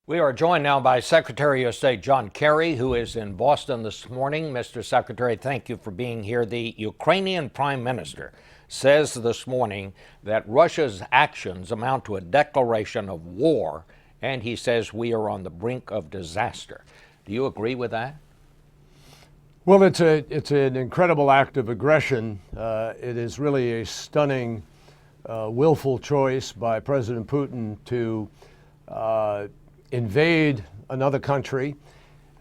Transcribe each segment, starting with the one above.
We are joined now by Secretary of State John Kerry, who is in Boston this morning. Mr. Secretary, thank you for being here. The Ukrainian Prime Minister says this morning that Russia's actions amount to a declaration of war, and he says we are on the brink of disaster. Do you agree with that? Well, it's an incredible act of aggression. It is really a stunning, willful choice by President Putin to invade another country.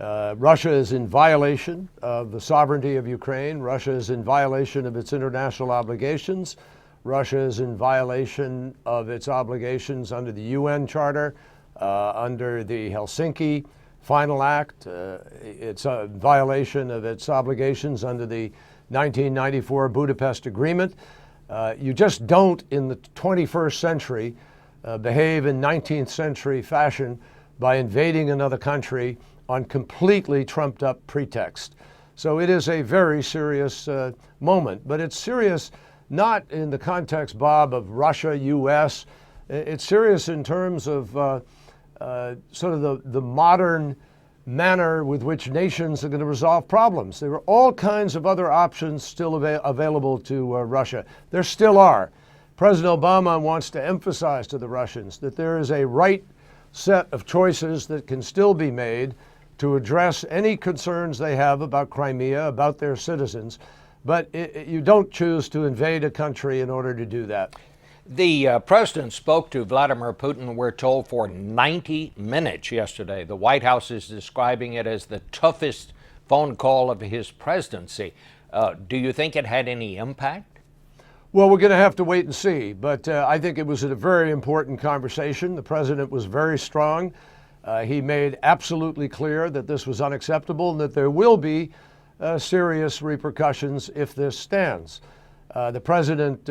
Russia is in violation of the sovereignty of Ukraine. Russia is in violation of its international obligations. Russia is in violation of its obligations under the UN Charter, under the Helsinki Final Act. It's a violation of its obligations under the 1994 Budapest Agreement. You just don't, in the 21st century, behave in 19th century fashion by invading another country on completely trumped up pretext. So it is a very serious moment, but it's serious not in the context, Bob, of Russia, U.S. It's serious in terms of sort of the modern manner with which nations are going to resolve problems. There are all kinds of other options still available to Russia. There still are. President Obama wants to emphasize to the Russians that there is a right set of choices that can still be made to address any concerns they have about Crimea, about their citizens, but you don't choose to invade a country in order to do that. The president spoke to Vladimir Putin, we're told, for 90 minutes yesterday. The White House is describing it as the toughest phone call of his presidency. Do you think it had any impact? Well, we're going to have to wait and see, but I think it was a very important conversation. The president was very strong. He made absolutely clear that this was unacceptable and that there will be serious repercussions if this stands. The president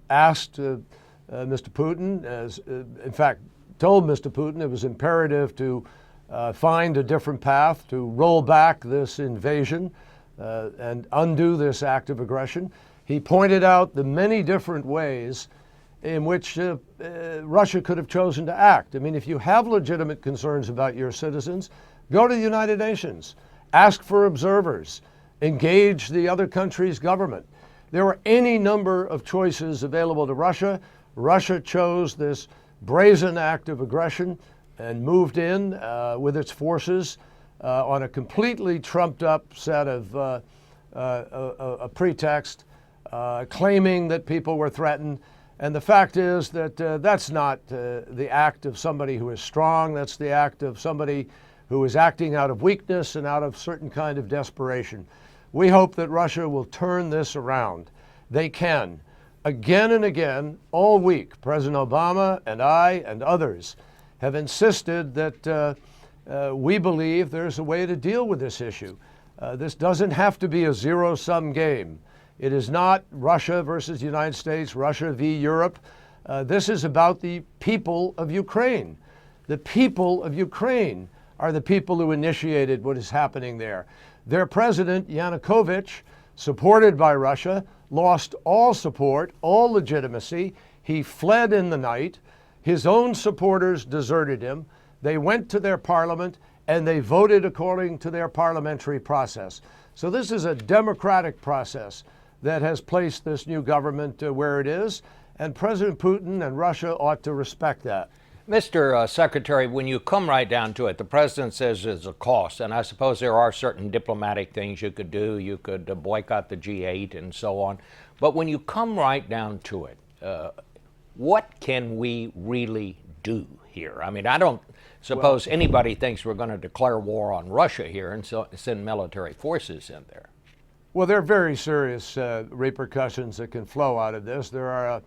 asked Mr. Putin, in fact, told Mr. Putin it was imperative to find a different path, to roll back this invasion and undo this act of aggression. He pointed out the many different ways in which Russia could have chosen to act. I mean, if you have legitimate concerns about your citizens, go to the United Nations, ask for observers, engage the other country's government. There were any number of choices available to Russia. Russia chose this brazen act of aggression and moved in with its forces on a completely trumped up set of a pretext, claiming that people were threatened. And the fact is that that's not the act of somebody who is strong. That's the act of somebody who is acting out of weakness and out of certain kind of desperation. We hope that Russia will turn this around. They can. Again and again, all week, President Obama and I and others have insisted that we believe there's a way to deal with this issue. This doesn't have to be a zero-sum game. It is not Russia versus the United States, Russia v. Europe. This is about the people of Ukraine. The people of Ukraine are the people who initiated what is happening there. Their president, Yanukovych, supported by Russia, lost all support, all legitimacy. He fled in the night. His own supporters deserted him. They went to their parliament and they voted according to their parliamentary process. So this is a democratic process that has placed this new government where it is, and President Putin and Russia ought to respect that. Mr. Secretary, when you come right down to it, the president says there's a cost, and I suppose there are certain diplomatic things you could do. You could boycott the G8 and so on. But when you come right down to it, what can we really do here? I mean, I don't suppose anybody thinks we're going to declare war on Russia here and so send military forces in there. Well, there are very serious repercussions that can flow out of this. There are a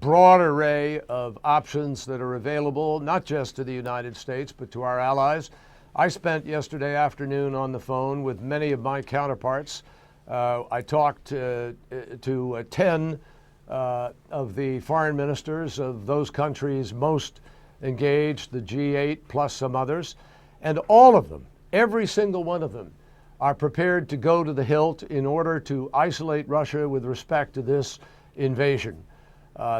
broad array of options that are available, not just to the United States, but to our allies. I spent yesterday afternoon on the phone with many of my counterparts. I talked to 10 of the foreign ministers of those countries most engaged, the G8 plus some others, and all of them, every single one of them, are prepared to go to the hilt in order to isolate Russia with respect to this invasion.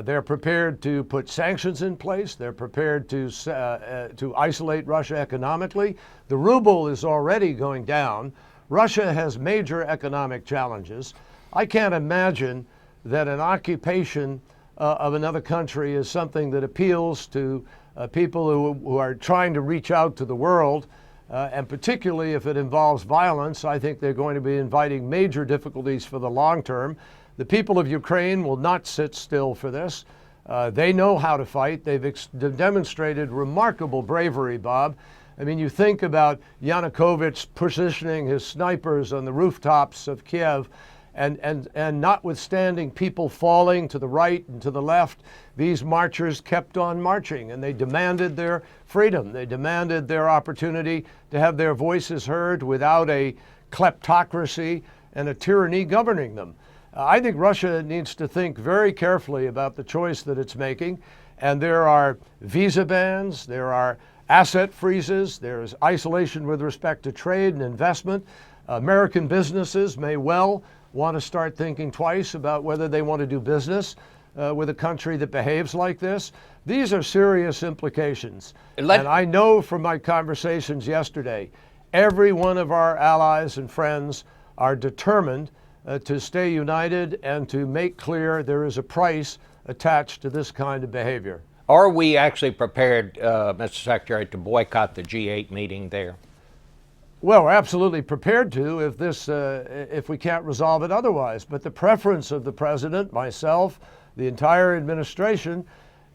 They're prepared to put sanctions in place. They're prepared to isolate Russia economically. The ruble is already going down. Russia has major economic challenges. I can't imagine that an occupation of another country is something that appeals to people who are trying to reach out to the world, and particularly if it involves violence. I think they're going to be inviting major difficulties for the long term. The people of Ukraine will not sit still for this. They know how to fight. They've demonstrated remarkable bravery, Bob. I mean, you think about Yanukovych positioning his snipers on the rooftops of Kiev, and notwithstanding people falling to the right and to the left, these marchers kept on marching, and they demanded their freedom. They demanded their opportunity to have their voices heard without a kleptocracy and a tyranny governing them. I think Russia needs to think very carefully about the choice that it's making, and there are visa bans, there are asset freezes, there's isolation with respect to trade and investment. American businesses may well want to start thinking twice about whether they want to do business with a country that behaves like this. These are serious implications. And I know from my conversations yesterday, every one of our allies and friends are determined to stay united and to make clear there is a price attached to this kind of behavior. Are we actually prepared, Mr. Secretary, to boycott the G8 meeting there? Well, we're absolutely prepared to if we can't resolve it otherwise. But the preference of the president, myself, the entire administration,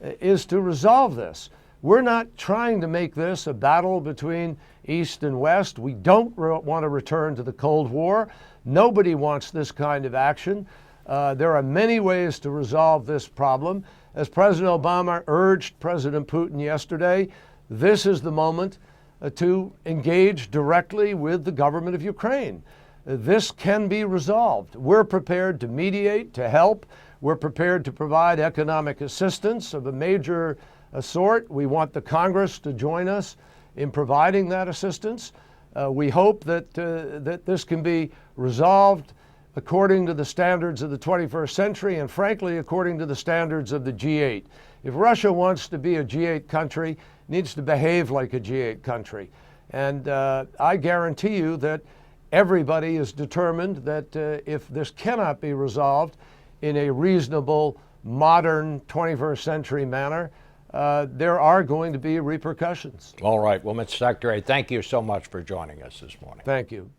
is to resolve this. We're not trying to make this a battle between East and West. We don't want to return to the Cold War. Nobody wants this kind of action. There are many ways to resolve this problem. As President Obama urged President Putin yesterday, this is the moment to engage directly with the government of Ukraine. This can be resolved. We're prepared to mediate, to help. We're prepared to provide economic assistance of a major sort. We want the Congress to join us in providing that assistance. We hope that this can be resolved according to the standards of the 21st century and, frankly, according to the standards of the G8. If Russia wants to be a G8 country, it needs to behave like a G8 country. And I guarantee you that everybody is determined that if this cannot be resolved in a reasonable, modern, 21st century manner, there are going to be repercussions. All right. Well, Mr. Secretary, thank you so much for joining us this morning. Thank you.